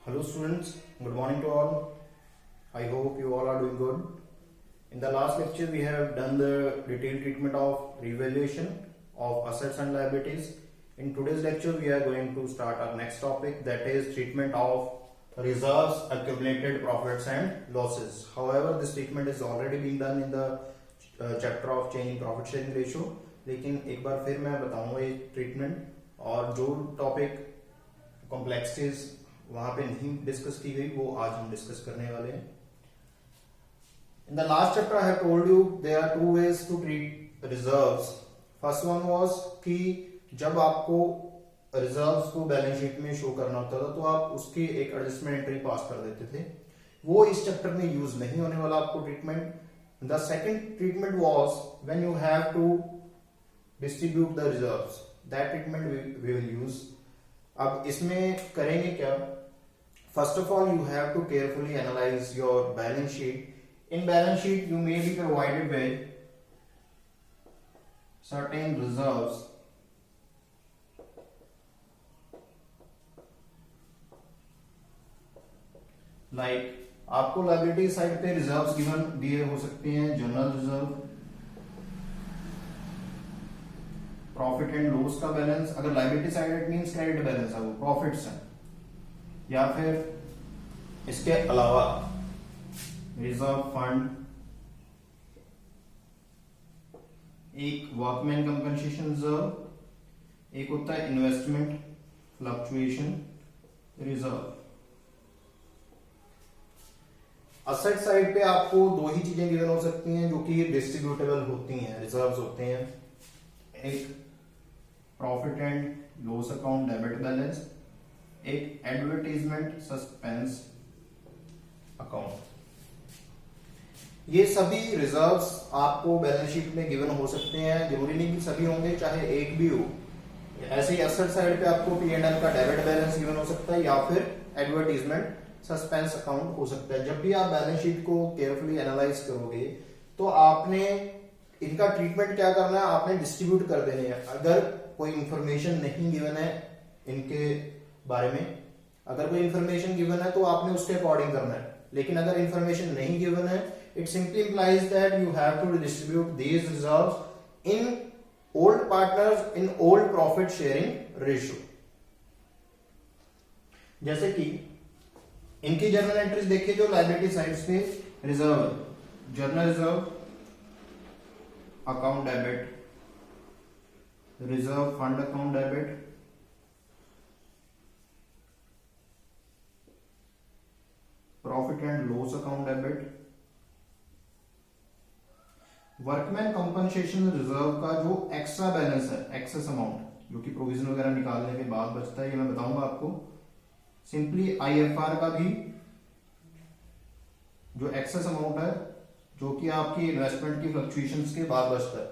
Hello students, good morning to all. I hope you all are doing good. In the last lecture we have done the detailed treatment of revaluation of assets and liabilities. In today's lecture we are going to start our next topic, that is treatment of reserves, accumulated profits and losses. However, this treatment is already being done in the chapter of change in profit sharing ratio. लेकिन एक बार फिर मैं बताऊंगा ये treatment और जो topic complexities वहां पे नहीं डिस्कस की गई वो आज हम डिस्कस करने वाले हैं. In the last chapter I have told you there are two ways to treat reserves. First one was कि जब आपको रिजर्व्स को बैलेंस शीट में शो करना होता था तो आप उसकी एक एडजस्टमेंट एंट्री पास कर देते थे. वो इस चैप्टर में यूज नहीं होने वाला आपको treatment. The second treatment was when you have to distribute the reserves. That treatment we will use. अब इसमें करेंगे क्या? First of all you have to carefully analyse your balance sheet. In balance sheet you may be provided with certain reserves like आपको liability side पे reserves given दिए हो सकते हैं, general reserve, profit and loss का balance. अगर liability side it means credit balance है, वो प्रॉफिट्स है, या फिर इसके अलावा रिजर्व फंड, एक वर्कमैन कंपनसेशन रिजर्व, एक होता है investment fluctuation reserve. Asset side पे आपको दो ही चीजें गिवन हो सकती हैं जो कि डिस्ट्रीब्यूटेबल होती हैं, रिजर्व्स होते हैं. एक profit and loss account debit balance, एक एडवर्टाइजमेंट सस्पेंस अकाउंट. ये सभी रिजर्व्स आपको बैलेंस शीट में गिवन हो सकते हैं. जरूरी नहीं कि सभी होंगे, चाहे एक भी हो. ऐसे ही एसेट साइड पे आपको P&L का डेबिट बैलेंस गिवन हो सकता है या फिर एडवर्टाइजमेंट सस्पेंस अकाउंट हो सकता है. जब भी आप बैलेंस शीट को केयरफुली एनालाइज करोगे तो आपने इनका ट्रीटमेंट क्या करना है, आपने डिस्ट्रीब्यूट कर देने हैं. अगर कोई इंफॉर्मेशन नहीं गिवन है इनके बारे में, अगर कोई इंफॉर्मेशन गिवन है तो आपने उसके अकॉर्डिंग करना है. लेकिन अगर इंफॉर्मेशन नहीं गिवन है, it simply implies that you have to distribute these reserves in old partners in old profit sharing ratio. जैसे कि इनकी जर्नल एंट्रीज देखिए जो लायबिलिटी साइड पे रिजर्व है. General reserve, account debit, reserve fund account debit, profit and loss account debit, workman compensation reserve का जो extra balance है, एक्सेस अमाउंट जो कि प्रोविजन वगैरह निकालने के बाद बचता है, ये मैं बताऊंगा आपको. सिंपली IFR का भी जो एक्सेस अमाउंट है जो कि आपकी इन्वेस्टमेंट की फ्लक्चुएशंस के बाद बचता है,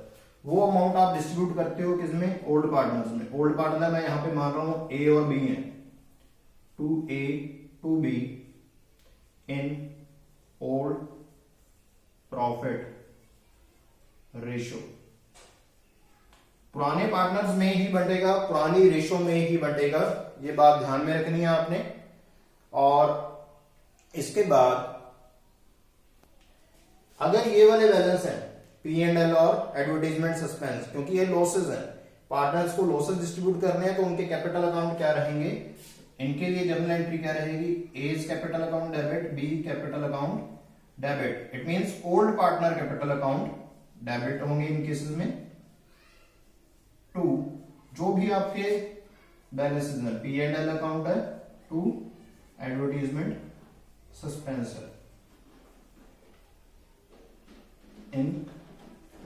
वो अमाउंट आप डिस्ट्रीब्यूट करते हो किसमें? ओल्ड पार्टनर्स में. ओल्ड पार्टनर मैं यहां पे मान रहा हूं A और B है. 2A 2B इन ओल्ड प्रॉफिट रेशो. पुराने पार्टनर्स में ही बंटेगा, पुरानी रेशो में ही बंटेगा. ये बात ध्यान में रखनी है आपने. और इसके बाद अगर ये वाले बैलेंस है P&L और एडवर्टाइजमेंट सस्पेंस, क्योंकि ये लॉसेस हैं, पार्टनर्स को लॉसेस डिस्ट्रीब्यूट करने हैं, तो उनके कैपिटल अकाउंट क्या रहेंगे, इनके लिए जर्नल एंट्री क्या रहेगी? A capital account debit, B capital account debit. It means old partner capital account debit होंगे इन केसेस में. 2 जो भी आपके बैलेंसेस में P&L अकाउंट है, 2 एडवर्टाइजमेंट सस्पेंस है इन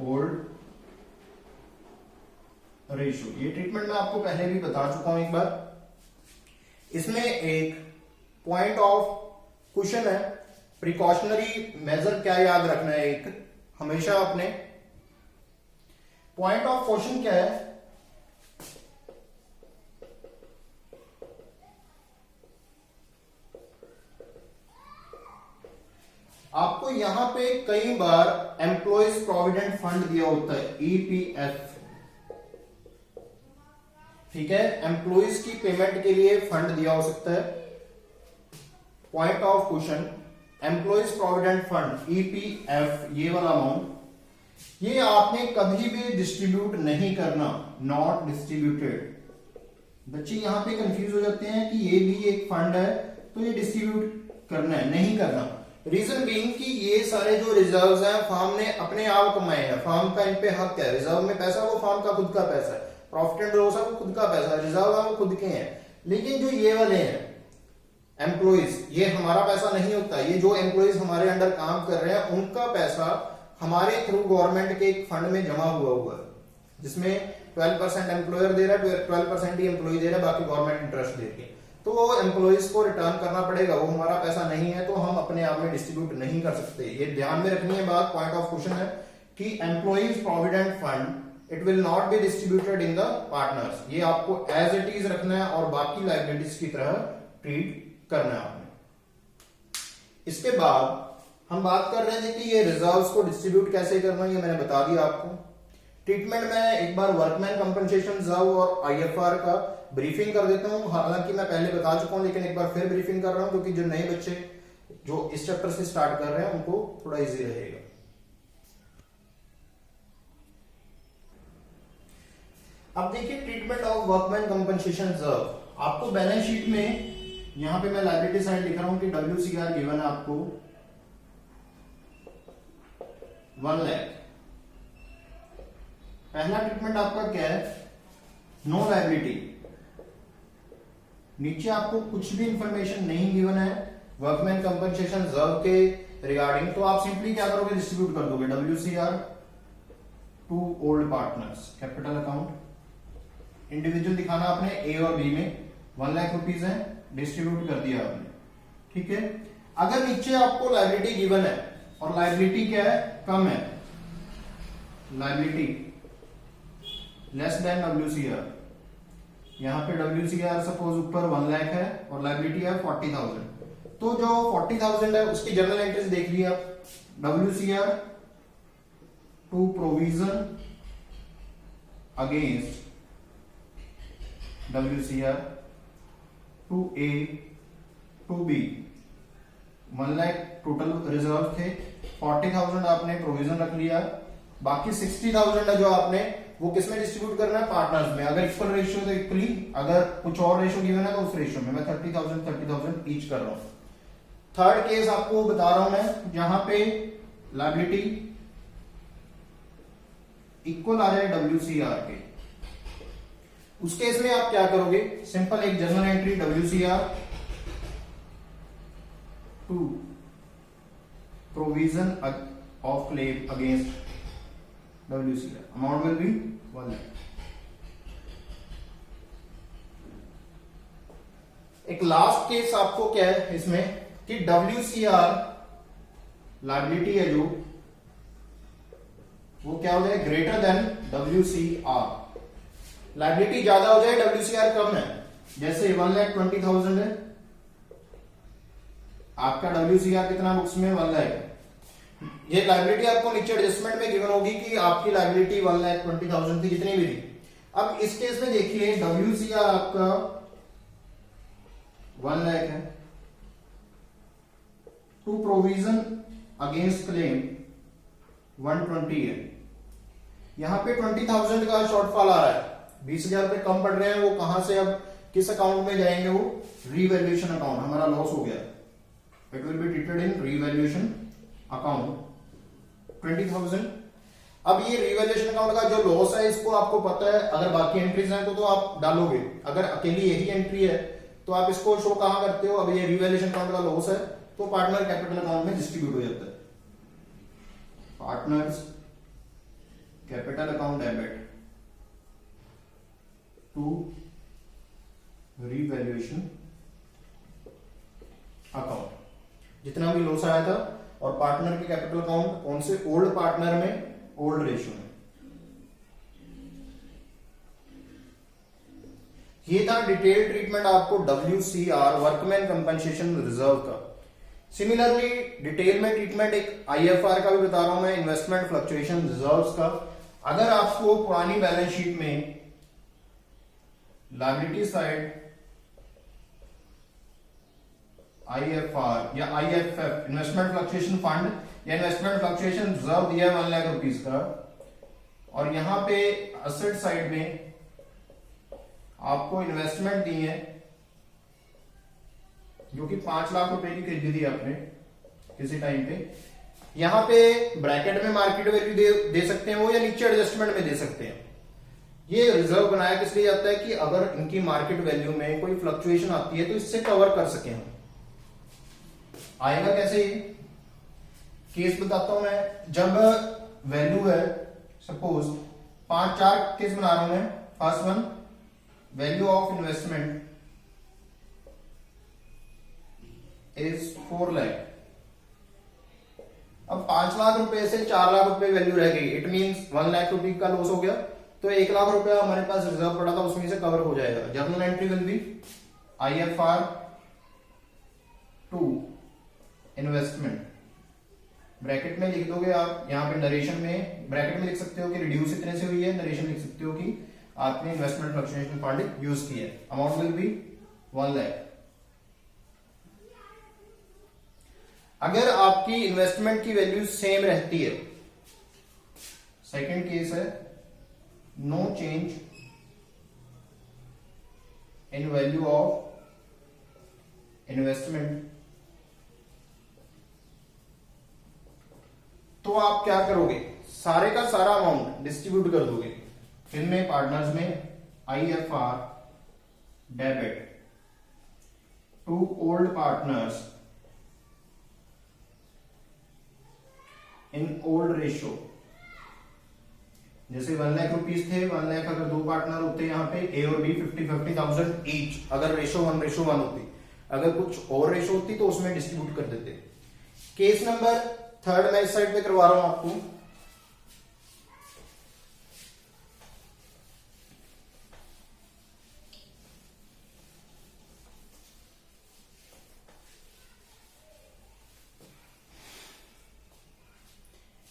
ओल्ड रेशियो. ये ट्रीटमेंट मैं आपको पहले भी बता चुका हूं एक बार. इसमें एक पॉइंट ऑफ क्वेश्चन है, प्रिकॉशनरी मेजर क्या याद रखना है एक हमेशा अपने. पॉइंट ऑफ क्वेश्चन क्या है? आपको यहां पे कई बार एम्प्लॉयज प्रोविडेंट फंड दिया होता है, EPF. ठीक है, एम्प्लॉइज की पेमेंट के लिए फंड दिया हो सकता है, point of question, employees provident fund EPF, ये वाला अमाउंट ये आपने कभी भी डिस्ट्रीब्यूट नहीं करना, नॉट डिस्ट्रीब्यूटेड। बच्चे यहां पे कंफ्यूज हो जाते हैं कि ये भी एक फंड है तो ये डिस्ट्रीब्यूट करना है, नहीं करना। रीजन बीइंग कि ये सारे जो रिजर्व्स हैं फर्म ने अपने आप कमाए हैं, फर्म का इन पे हक है। रिजर्व में पैसा वो फर्म का खुद का पैसा है, प्रॉफिट एंड लॉस वो खुद का पैसा है, रिजर्व है वो खुद के हैं। लेकिन जो ये वाले हैं एम्प्लॉइज, ये हमारा पैसा नहीं होता। ये जो एम्प्लॉइज हमारे अंडर काम कर रहे हैं उनका पैसा हमारे थ्रू गवर्नमेंट के एक फंड में जमा हुआ है, जिसमें 12% एम्प्लॉयर दे रहा है, 12% ही एम्प्लॉय दे रहा है, बाकी गवर्नमेंट इंटरेस्ट दे रही है। तो वो एम्प्लॉइज को रिटर्न करना पड़ेगा, वो हमारा पैसा नहीं है, तो हम अपने आप में डिस्ट्रीब्यूट नहीं कर सकते। ये ध्यान में रखनी है बात, पॉइंट ऑफ क्वेश्चन है कि employees provident fund it will not be distributed in the partners. ये आपको एज इट इज रखना है और बाकी लाइबिलिटीज की तरह ट्रीट करना है आपने। इसके बाद हम बात कर रहे थे कि ये रिजर्व्स को डिस्ट्रीब्यूट कैसे करना, ये मैंने बता दिया आपको। ट्रीटमेंट में एक बार वर्कमैन कंपनसेशन रिजर्व और आईएफआर का ब्रीफिंग कर देता हूं। हालांकि मैं पहले बता चुका हूं, लेकिन एक बार फिर ब्रीफिंग कर रहा हूं क्योंकि जो नए बच्चे जो इस चैप्टर से स्टार्ट कर रहे हैं उनको थोड़ा इजी रहेगा। अब देखिए treatment of workman compensation reserve. आपको बैलेंस शीट में यहां पे मैं लायबिलिटी साइड लिख रहा हूं कि WCR गिवन है आपको 1 लाख। पहला ट्रीटमेंट आपका क्या है, नो लायबिलिटी। नीचे आपको कुछ भी इंफॉर्मेशन नहीं गिवन है वर्कमैन कंपनसेशन रिजर्व के रिगार्डिंग, तो आप सिंपली क्या करोगे, डिस्ट्रीब्यूट कर दोगे WCR to old partners, capital account. Individual दिखाना आपने ए और बी में, 1 लाख रुपीज है, डिस्ट्रीब्यूट कर दिया आपने, ठीक है। अगर नीचे आपको लायबिलिटी गिवन है और लायबिलिटी क्या है, कम है, लायबिलिटी लेस देन WCR, यहां पे WCR सपोज ऊपर 1 लाख है और लायबिलिटी है 40,000, तो जो 40,000 है उसकी जर्नल एंट्रीज देख लिया। WCR to provision against WCR to A to B, 1 lakh total reserve थे, 40,000 आपने प्रोविजन रख लिया, बाकी 60,000 है जो आपने वो किसमें डिस्ट्रीब्यूट करना है, पार्टनर्स में। अगर इक्वल रेशियो तो इक्वली, अगर कुछ और रेशियो गिवन है तो उस रेशियो में। मैं 30,000 ईच कर रहा हूं। थर्ड केस आपको बता रहा हूं मैं, जहां पे लायबिलिटी इक्वल आ जाए WCR के, उस केस में आप क्या करोगे, सिंपल एक journal entry WCR to provision of claim against WCR, amount will be 1 lakh. एक लास्ट केस आपको क्या है इसमें कि WCR लायबिलिटी है जो वो क्या हो जाए, ग्रेटर देन WCR। लायबिलिटी ज्यादा हो जाए, WCR कम है, जैसे 1,20,000 है, आपका WCR कितना बुक्स में 1 लाख है। ये लायबिलिटी आपको नीचे एडजस्टमेंट में गिवन होगी कि आपकी लायबिलिटी 1,20,000 थी, जितनी भी थी। अब इस केस में देखिए WCR आपका 1 लाख है, टू प्रोविजन अगेंस्ट क्लेम 120 है। यहां पे 20,000 का शॉर्टफॉल आ रहा है, 20,000 रुपए कम पड़ रहे हैं, वो कहां से अब किस अकाउंट में जाएंगे, वो रीवैल्यूएशन अकाउंट, हमारा लॉस हो गया, it will be treated in revaluation account 20,000। अब ये रीवैल्यूएशन अकाउंट का जो लॉस है इसको आपको पता है, अगर बाकी एंट्रीज हैं तो आप डालोगे, अगर अकेली यही एंट्री है तो आप इसको शो कहां करते हो। अब ये रीवैल्यूएशन अकाउंट का लॉस है तो पार्टनर कैपिटल अकाउंट में डिस्ट्रीब्यूट हो जाता है, partners capital account debit to revaluation account, जितना भी लॉस आया था, और पार्टनर के कैपिटल अकाउंट कौन से, ओल्ड पार्टनर में, ओल्ड रेशियो में। ये था डिटेल ट्रीटमेंट आपको WCR वर्कमैन कंपनसेशन रिजर्व का। सिमिलरली डिटेल में ट्रीटमेंट एक IFR का भी बता रहा हूं मैं, इन्वेस्टमेंट फ्लक्चुएशन रिजर्व्स का। अगर आपको पुरानी बैलेंस शीट में लायबिलिटी साइड IFR या IFF इन्वेस्टमेंट फ्लक्चुएशन फंड या इन्वेस्टमेंट फ्लक्चुएशन रिजर्व दिया है 1 लाख रुपीस का, और यहां पे असेट साइड में आपको इन्वेस्टमेंट दी है जो कि 5 लाख रुपए की खरीदी थी आपने किसी टाइम पे। यहां पे ब्रैकेट में मार्केट वैल्यू दे सकते हैं वो, या नीचे एडजस्टमेंट में दे सकते हैं। ये रिजर्व बनाया किस लिए जाता है कि अगर इनकी मार्केट वैल्यू में कोई फ्लक्चुएशन आती है तो इससे कवर कर सके हम। आएगा कैसे? केस बताता हूं मैं। जब वैल्यू है सपोज 4 केस बना रहा हूं मैं। First one, value of investment is 4 lakh. अब 5 लाख रुपए से 4 लाख रुपए वैल्यू रह गई, इट मींस 1 लाख रुपए का लॉस हो गया, तो 1 लाख रुपया हमारे पास रिजर्व पड़ा था उसमें से कवर हो जाएगा। Journal entry will be IFR to investment, bracket में लिख दोगे आप। यहां पे नरेशन में ब्रैकेट में लिख सकते हो कि रिड्यूस इतने से हुई है, नरेशन लिख सकते हो कि आपने इन्वेस्टमेंट फ्लक्चुएशन फंड यूज किया है। Amount will be 1 lakh. अगर आपकी इन्वेस्टमेंट की वैल्यू सेम रहती है, सेकंड केस है no change in value of investment, तो आप क्या करोगे? सारे का सारा अमाउंट डिस्ट्रीब्यूट कर दोगे। इनमें पार्टनर्स में IFR debit to old partners in old ratio. जैसे 1 लाख रुपीस थे, 1 लाख अगर 2 पार्टनर होते यहाँ पे A और B 50,000 ईच, अगर रेशो 1:1 होती। अगर कुछ और रेशो होती तो उसमें डिस्ट्रीब्यूट कर देते। केस नंबर 3 मैं इस साइड पे करवा रहा हूं आपको।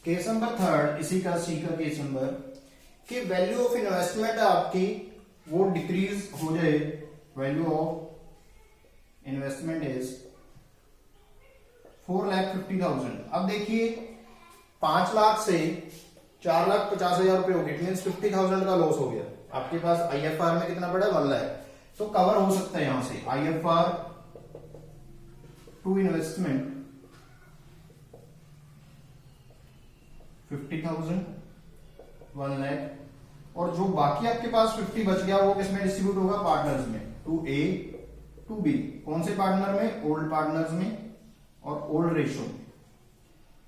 केस नंबर 3 इसी का सी का केस नंबर, कि वैल्यू ऑफ इन्वेस्टमेंट आपकी वो डिक्रीज हो जाए। Value of investment is 4,50,000। अब देखिए 5 लाख से 4,50,000 रुपए हो गए, मीन 50,000 का लॉस हो गया। आपके पास IFR में कितना पड़ा? 1 लाख। तो कवर हो सकता है यहां से IFR टू इन्वेस्टमेंट 50,000 1 लाख, और जो बाकी आपके पास 50 बच गया वो किसमें डिस्ट्रीब्यूट होगा? पार्टनर्स में, टू A टू B। कौन से पार्टनर में? ओल्ड पार्टनर्स में और ओल्ड रेशियो में।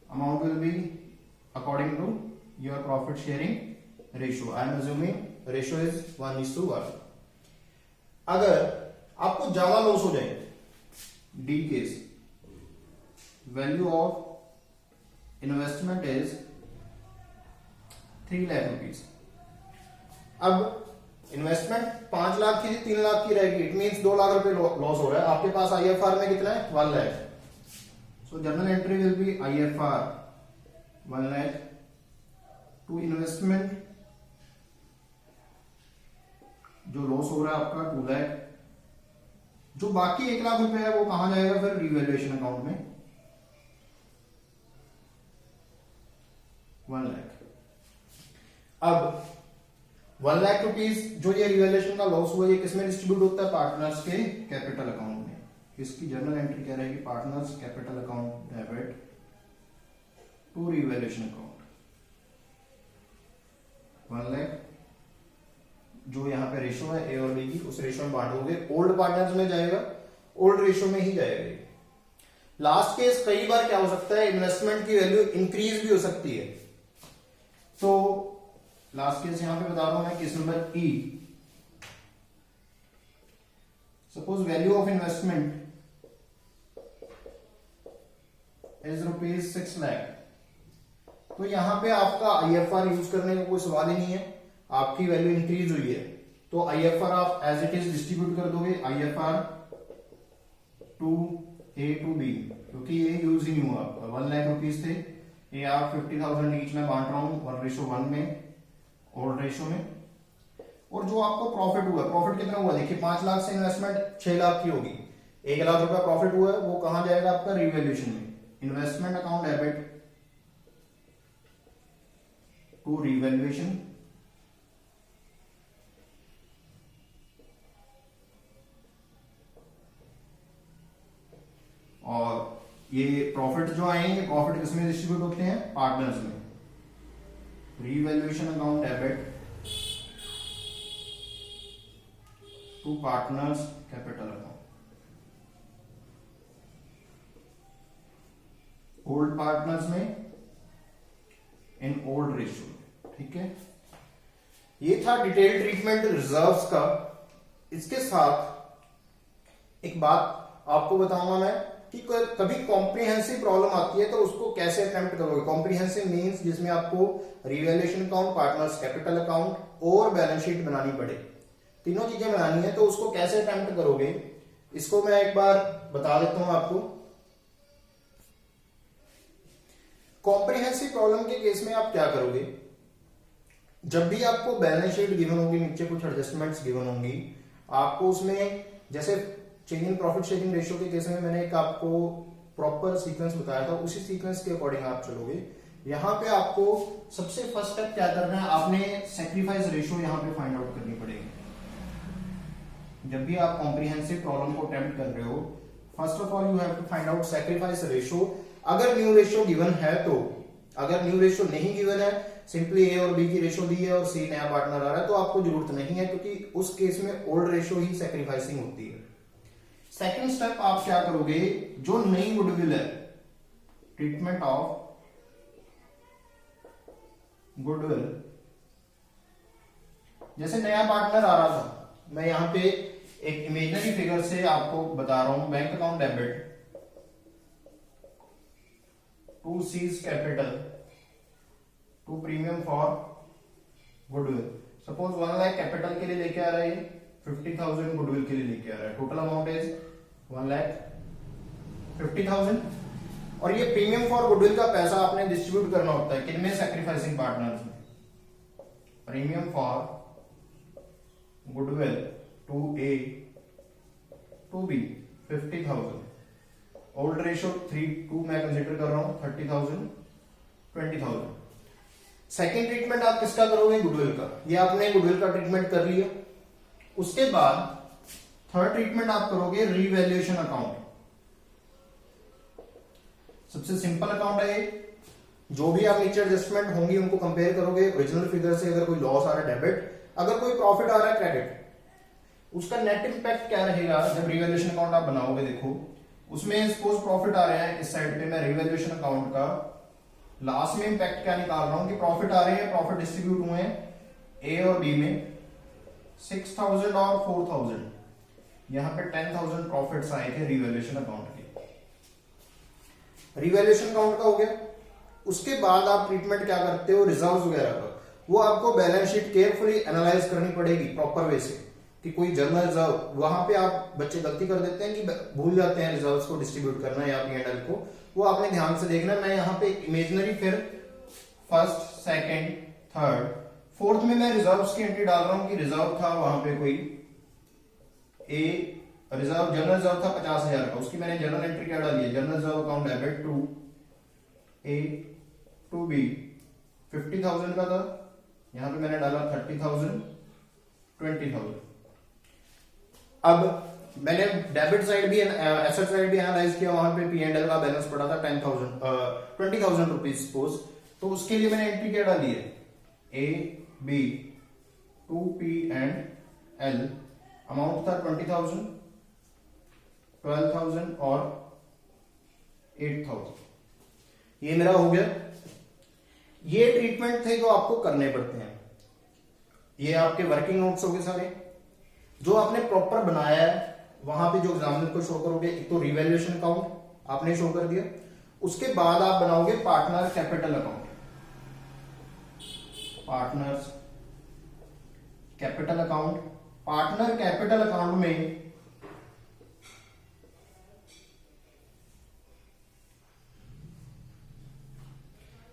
Amount will be according to your profit sharing ratio. I am assuming ratio is 1:1। अगर आपको ज्यादा लॉस हो जाए, D case, value of investment is 3 lakh rupees. अब इन्वेस्टमेंट 5 लाख की थी, 3 लाख की रहेगी, इट मींस 2 लाख रुपए लॉस हो रहा है। आपके पास IFR में कितना है? 1 lakh. So journal entry will be IFR 1 lakh to investment, जो लॉस हो रहा है आपका 2 लाख। जो बाकी 1 लाख रुपए है वो कहां जाएगा फिर? रिवैल्यूएशन अकाउंट में 1 लाख। अब 1 लाख रुपीस जो ये रिवैल्यूएशन का लॉस हुआ, ये किसमें डिस्ट्रीब्यूट होता है? पार्टनर्स के कैपिटल अकाउंट में। इसकी जर्नल एंट्री क्या रहेगी? Partners capital account debit to revaluation account 1 lakh. जो यहाँ पे रेशो है A और B की, उस रेशो में बांटोगे। ओल्ड पार्टनर्स में जाएगा, ओल्ड रेशो में ही जाएगा। लास्ट केस कई बार क्या हो सकता है? इन्वेस्टमेंट की वैल्यू इंक्रीज भी हो सकती है। तो लास्ट केस यहां पे बता रहा हूं मैं, case number E। Suppose value of investment is ₹6 lakh. तो यहां पे आपका IFR यूज करने का कोई सवाल ही नहीं है। आपकी वैल्यू इंक्रीज हुई है तो IFR आप एज इट इज डिस्ट्रीब्यूट कर दोगे। IFR to A to B, क्योंकि ये यूज ही नहीं हुआ। 1 लाख रुपीज थे, ये आप 50,000 ईच में बांट रहा हूं 1:1 में, ओल्ड रेशियो में। और जो आपको प्रॉफिट हुआ, प्रॉफिट कितना हुआ देखिए, 5 लाख से इन्वेस्टमेंट 6 लाख की होगी, 1 लाख रुपया प्रॉफिट हुआ है, वो कहां जाएगा आपका रिवैल्यूएशन में, investment account debit to revaluation, और ये प्रॉफिट जो आएंगे प्रॉफिट किसमें डिस्ट्रीब्यूट होते हैं, पार्टनर्स में, revaluation account debit to partners capital account, old partners में इन ओल्ड रेशियो। ठीक है, ये था डिटेल ट्रीटमेंट रिजर्व्स का। इसके साथ एक बात आपको बताऊंगा मैं कि कभी कॉम्प्रिहेंसिव प्रॉब्लम आती है तो उसको कैसे अटेम्प्ट करोगे। कॉम्प्रिहेंसिव मींस जिसमें आपको revaluation account, partners capital account और बैलेंस शीट बनानी पड़े, तीनों चीजें बनानी है, तो उसको कैसे अटेम्प्ट करोगे इसको मैं एक बार बता देता हूं आपको। कॉम्प्रिहेंसिव प्रॉब्लम के केस में आप क्या करोगे, जब भी आपको बैलेंस शीट गिवन होगी, नीचे कुछ एडजस्टमेंट्स गिवन होंगी, आपको उसमें जैसे change in profit sharing ratio के केस में मैंने एक आपको प्रॉपर सीक्वेंस बताया था, उसी सीक्वेंस के अकॉर्डिंग आप चलोगे। यहां पे आपको सबसे फर्स्ट स्टेप क्या करना है, आपने सैक्रिफाइस रेशियो यहां पे फाइंड आउट करनी पड़ेगी। जब भी आप कॉम्प्रिहेंसिव प्रॉब्लम को अटेम्प्ट कर रहे हो, first of all you have to find out sacrifice ratio. अगर न्यू रेशियो गिवन है तो, अगर न्यू रेशियो नहीं गिवन है, सिंपली ए और बी की रेशियो दी है और सी नया पार्टनर आ रहा है, तो आपको जरूरत नहीं है, क्योंकि उस केस में ओल्ड रेशियो ही सैक्रिफाइसिंग होती है। सेकंड स्टेप आप क्या करोगे, जो नई गुडविल है, ट्रीटमेंट ऑफ गुडविल, जैसे नया पार्टनर आ रहा था, मैं यहां पे एक इमेजिनरी फिगर से आपको बता रहा हूं, bank account debit to C's capital to premium for goodwill. Suppose 1 lakh capital के लिए लेके आ रहा है, 50,000 गुडविल के लिए लेके आ रहा है, टोटल अमाउंट इज 1,50,000, और ये प्रीमियम फॉर गुडविल का पैसा आपने डिस्ट्रीब्यूट करना होता है किनमें, सैक्रिफाइसिंग पार्टनर्स में। Premium for goodwill to A to B 50,000, old ratio 3:2 मैं कंसीडर कर रहा हूं, 30,000 20,000। सेकेंड ट्रीटमेंट आप किसका करोगे, गुडविल का। ये आपने गुडविल का ट्रीटमेंट कर लिया। उसके बाद थर्ड ट्रीटमेंट आप करोगे रिवैल्यूएशन अकाउंट। सबसे सिंपल अकाउंट है ये, जो भी आप नीचे एडजस्टमेंट होंगी उनको कंपेयर करोगे ओरिजिनल फिगर से। अगर कोई लॉस आ रहा है डेबिट, अगर कोई प्रॉफिट आ रहा है क्रेडिट, उसका नेट इंपैक्ट क्या रहेगा जब रिवैल्यूएशन अकाउंट आप बनाओगे। देखो उसमें सपोज प्रॉफिट आ रहे हैं, इस साइड पे मैं रिवैल्यूएशन अकाउंट का लास्ट में इंपैक्ट क्या निकाल रहा हूं कि प्रॉफिट आ रहे हैं, प्रॉफिट डिस्ट्रीब्यूट हुए हैं ए और बी में 6,000 और 4,000, यहां पे 10,000 प्रॉफिट्स आए थे रिवैल्यूएशन अकाउंट के। रिवैल्यूएशन अकाउंट का हो गया। उसके बाद आप ट्रीटमेंट क्या करते हो, रिजर्व्स वगैरह का, वो आपको बैलेंस शीट केयरफुली एनालाइज करनी पड़ेगी प्रॉपर वे से, कि कोई जनरल रिजर्व, वहां पे आप बच्चे गलती कर देते हैं कि भूल जाते हैं रिजर्व्स को डिस्ट्रीब्यूट करना या P&L को, वो आपने ध्यान से देखना। मैं यहाँ पे इमेजिनरी फिर फर्स्ट, सेकंड, थर्ड, फोर्थ में मैं रिजर्व्स की एंट्री डाल रहा हूं कि रिजर्व था वहां पे कोई ए रिजर्व, जनरल रिजर्व था 50,000 का, उसकी मैंने जनरल एंट्री क्या डाली है, general reserve account debit to A to B 50,000 का था, यहां पे मैंने डाला 30,000 20,000। अब मैंने डेबिट साइड भी एसेट साइड भी एनालाइज किया, वहां पे P&L का बैलेंस पड़ा था 20,000 रुपीज सपोज, तो उसके लिए मैंने एंट्री क्या डाली है, A B to P and L, amount था 20,000 12,000 और 8,000। ये मेरा हो गया। ये ट्रीटमेंट थे जो आपको करने पड़ते हैं। ये आपके वर्किंग नोट्स हो गए सारे, जो आपने प्रॉपर बनाया है, वहां पे जो एग्जामिनर को शो करोगे। एक तो रिवैल्यूएशन अकाउंट आपने शो कर दिया, उसके बाद आप बनाओगे partner capital account, partners capital account. Partner capital account में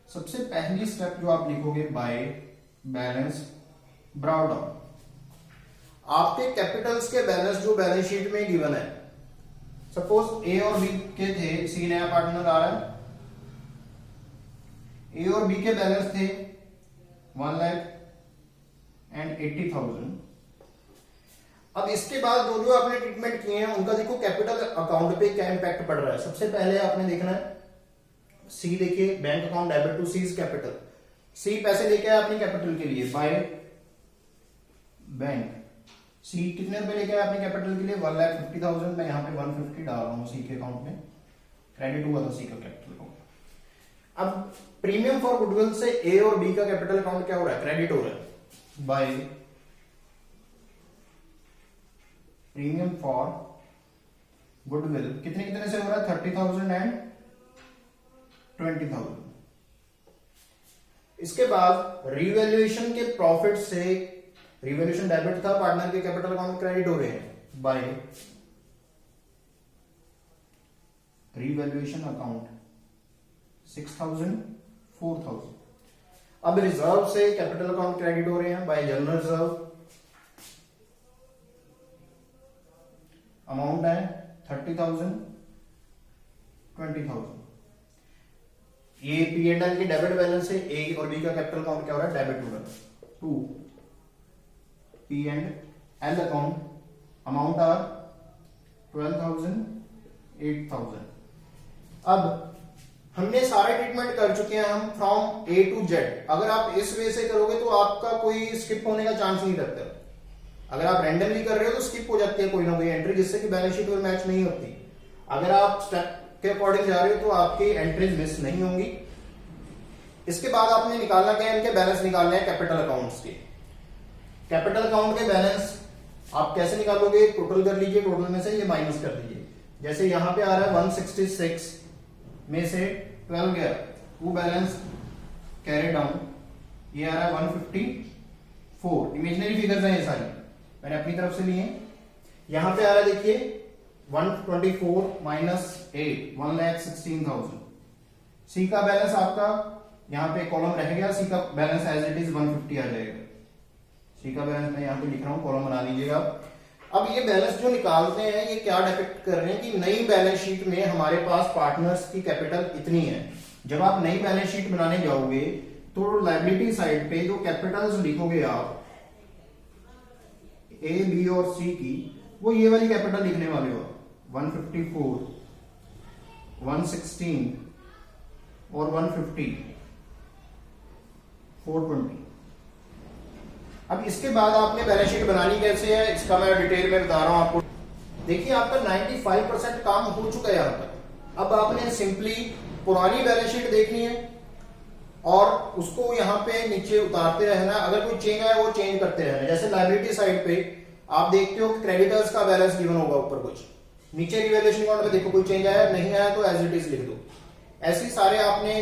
सबसे पहली स्टेप जो आप लिखोगे, बाय बैलेंस ब्रॉट डाउन। आपके कैपिटल्स के बैलेंस जो बैलेंस शीट में गिवन है, सपोज ए और बी के थे, सी नया पार्टनर आ रहा है, ए और बी के बैलेंस थे 1,80,000। अब इसके बाद जो आपने ट्रीटमेंट किए हैं उनका देखो कैपिटल अकाउंट पे क्या इंपैक्ट पड़ रहा है। सबसे पहले आपने देखना है सी, देखिए bank account debit to C's capital. C पैसे लेके आया अपनी कैपिटल के लिए बाय बैंक। सी कितने रुपए लेके आया अपनी कैपिटल के लिए 1,50,000। मैं यहाँ पे 150 डाल रहा हूँ सी के अकाउंट में, क्रेडिट हुआ था सी का कैपिटल अकाउंट। अब प्रीमियम फॉर गुडविल से ए और बी का कैपिटल अकाउंट क्या हो रहा है, क्रेडिट हो रहा है बाय प्रीमियम फॉर गुडविल। कितने कितने से हो रहा है, 30,000 एंड 20,000। इसके बाद रिवैल्यूएशन के प्रॉफिट से, रिवैल्यूएशन डेबिट था, पार्टनर के कैपिटल अकाउंट क्रेडिट हो रहे हैं बाय रिवैल्यूएशन अकाउंट 6,000 4,000। अब रिजर्व से कैपिटल अकाउंट क्रेडिट हो रहे हैं बाय जनरल रिजर्व। अमाउंट है 30,000 20,000। ये P&L की डेबिट बैलेंस है, ए और बी का कैपिटल अकाउंट क्या हो रहा है, डेबिट हो रहा है to P&L account. Amount are 12,000 8,000। अब हमने सारे ट्रीटमेंट कर चुके हैं हम फ्रॉम ए टू जेड। अगर आप इस वे से करोगे तो आपका कोई स्किप होने का चांस नहीं रहता। अगर आप रैंडमली कर रहे हो तो स्किप हो जाती है कोई ना कोई एंट्री, जिससे कि बैलेंस शीट में मैच नहीं होती। अगर आप स्टेप के अकॉर्डिंग जा रहे हो तो आपकी एंट्रीज मिस नहीं होंगी। इसके बाद आपने निकालना क्या है, इनके बैलेंस निकालने हैं कैपिटल अकाउंट्स के। कैपिटल अकाउंट के बैलेंस आप कैसे निकालोगे, टोटल कर लीजिए, टोटल में से ये माइनस कर दीजिए। जैसे यहां पे आ रहा है 166 में से 12 गया, वो बैलेंस कैरी डाउन, ये आ रहा है 154। इमेजिनरी फिगर्स हैं ये सारी, मैंने अपनी तरफ से लिए। यहां पे आ रहा है देखिए 124 माइनस 8 1,16,000। सी का बैलेंस आपका यहां पे कॉलम रह गया, सी का बैलेंस एज इट इज 150 आ जाएगा। सी का बैलेंस मैं यहां पे लिख रहा हूं, कॉलम बना लीजिएगा। अब ये बैलेंस जो निकालते हैं ये क्या डिपिक्ट कर रहे हैं कि नई बैलेंस शीट में हमारे पास पार्टनर्स की कैपिटल इतनी है। जब आप नई बैलेंस शीट बनाने जाओगे तो लायबिलिटी साइड पे जो कैपिटल्स लिखोगे आप ए बी और सी की, वो ये वाली कैपिटल लिखने वाले हो, 154 116 और 150 420। अब इसके बाद आपने बैलेंस शीट बनानी कैसे है, इसका मैं डिटेल में बता रहा हूं आपको। देखिए आपका 95% काम हो चुका है यहां तक। अब आपने सिंपली पुरानी बैलेंस शीट देखनी है और उसको यहां पे नीचे उतारते रहना। अगर कोई चेंज आए वो चेंज करते रहना। जैसे लायबिलिटी साइड पे आप देखते हो क्रेडिटर्स का बैलेंस गिवन होगा ऊपर कुछ, नीचे रिवैल्यूएशन अकाउंट में देखो कोई चेंज आया, नहीं आया तो एज इट इज लिख दो। ऐसे सारे आपने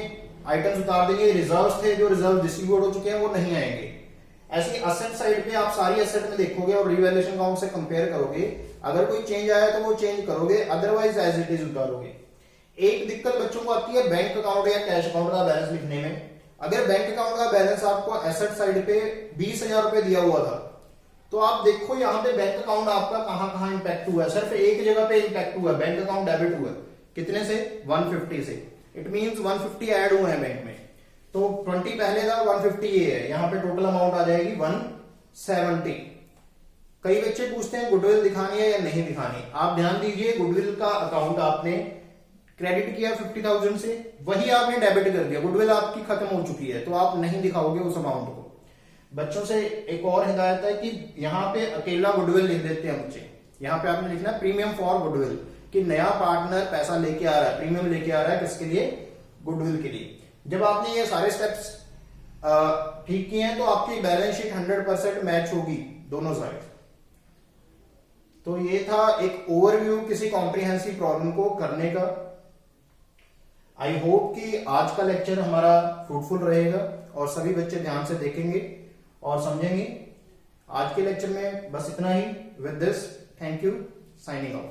आइटम्स उतार देंगे। रिजर्व्स थे, जो रिजर्व डिस्ट्रीब्यूट हो चुके हैं वो नहीं आएंगे। ऐसी असेट साइड पे आप सारी एसेट में देखोगे और रिवैल्यूएशन अकाउंट से कंपेयर करोगे। अगर कोई चेंज आया तो वो चेंज करोगे, अदरवाइज एज इट इज उतारोगे। एक दिक्कत बच्चों को आती है बैंक अकाउंट या कैश अकाउंट का बैलेंस लिखने में। अगर बैंक अकाउंट का बैलेंस आपको एसेट साइड पे 20,000 रुपए दिया हुआ था, तो आप देखो यहाँ पे बैंक अकाउंट आपका कहां कहां इंपैक्ट हुआ है। सिर्फ एक जगह पे इंपैक्ट हुआ, बैंक अकाउंट डेबिट हुआ। कितने से, 150 से। इट मींस 150 ऐड हुए हैं बैंक में, तो 20 पहले था, 150 ये है। यहाँ पे टोटल अमाउंट आ जाएगी 170। कई बच्चे पूछते हैं गुडविल दिखानी है या नहीं दिखानी। आप ध्यान दीजिए, गुडविल का अकाउंट आपने क्रेडिट किया 50,000 से, वही आपने डेबिट कर दिया, गुडविल आपकी खत्म हो चुकी है, तो आप नहीं दिखाओगे उस अमाउंट को। बच्चों से एक और हिदायत है कि यहाँ पे अकेला गुडविल लिख देते हैं बच्चे। यहाँ पे आपने लिखना है प्रीमियम फॉर गुडविल, कि नया पार्टनर पैसा लेके आ रहा है, प्रीमियम लेके आ रहा है, किसके लिए, गुडविल के लिए। जब आपने ये सारे स्टेप्स ठीक किए हैं तो आपकी बैलेंस शीट 100% मैच होगी दोनों साइड। तो ये था एक ओवरव्यू किसी कॉम्प्रिहेंसिव प्रॉब्लम को करने का। आई होप कि आज का लेक्चर हमारा फ्रूटफुल रहेगा और सभी बच्चे ध्यान से देखेंगे और समझेंगे। आज के लेक्चर में बस इतना ही। With this, thank you, signing of.